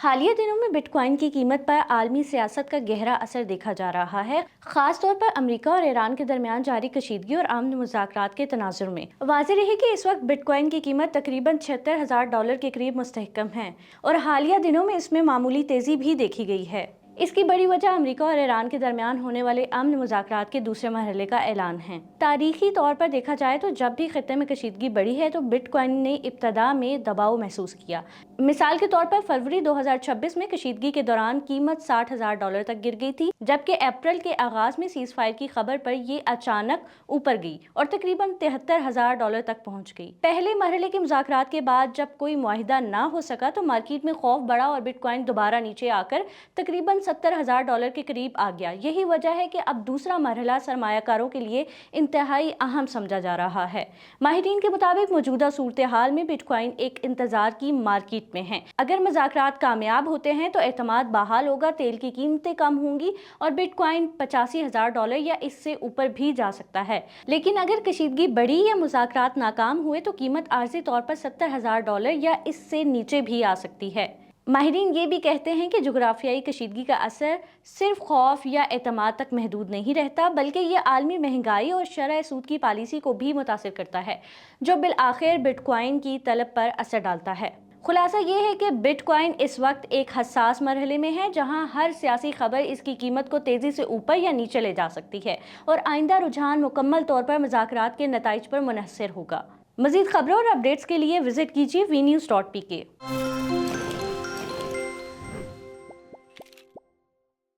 हालिया दिनों में बिटकॉइन की कीमत पर आलमी सियासत का गहरा असर देखा जा रहा है, खास तौर पर अमेरिका और ईरान के दरमियान जारी कशीदगी और अमन मुज़ाकरात के तनाजुर में। वाज़ेह रही कि इस वक्त बिटकॉइन की कीमत तकरीबन $76,000 के करीब मुस्तहकम है और हालिया दिनों में इसमें मामूली तेज़ी भी देखी गई है। इसकी बड़ी वजह अमेरिका और ईरान के दरमियान होने वाले अमन मुज़ाकरात के दूसरे मरहले का ऐलान है। तारीखी तौर पर देखा जाए तो जब भी खित्ते में कशीदगी बढ़ी है तो बिटकॉइन ने इब्तदा में दबाव महसूस किया। मिसाल के तौर पर फरवरी 2026 में कशीदगी के दौरान कीमत $60,000 तक गिर गई थी, जबकि अप्रैल के आगाज में सीज फायर की खबर पर ये अचानक ऊपर गई और तकरीबन $73,000 तक पहुंच गई। पहले मरहले के मुज़ाकरात के बाद जब कोई मुआहिदा ना हो सका तो मार्केट में खौफ बढ़ा और बिटकॉइन दोबारा नीचे आकर तकरीबन $70,000 के करीब आ गया। यही वजह है कि अब दूसरा मरहला सरमायाकारों के लिए इंतहाई अहम समझा जा रहा है। माहिरीन के मुताबिक मौजूदा सूरत हाल में बिटकॉइन एक इंतजार की मार्केट में है। अगर मुज़ाकरात कामयाब होते हैं तो एतमाद बहाल होगा, तेल की कीमतें कम होंगी और बिटकॉइन $85,000 या इससे ऊपर भी जा सकता है। लेकिन अगर कशीदगी बढ़ी या मुज़ाकरात नाकाम हुए तो कीमत आर्जी तौर पर $70,000 या इससे नीचे भी आ सकती है। माहिरीन ये भी कहते हैं कि जुग्राफियाई कशीदगी का असर सिर्फ खौफ या एतमाद तक महदूद नहीं रहता, बल्कि ये आलमी महंगाई और शरह सूद की पॉलिसी को भी मुतासिर करता है, जो बिलआखिर बिटकॉइन की तलब पर असर डालता है। खुलासा ये है कि बिटकॉइन इस वक्त एक हसास मरहले में है, जहां हर सियासी खबर इसकी कीमत को तेजी से ऊपर या नीचे ले जा सकती है और आइंदा रुझान मुकम्मल तौर पर मुज़ाकरात के नताइज पर मुनहसर होगा। मज़ीद खबरों और अपडेट्स के लिए विजिट कीजिए vnews.pk।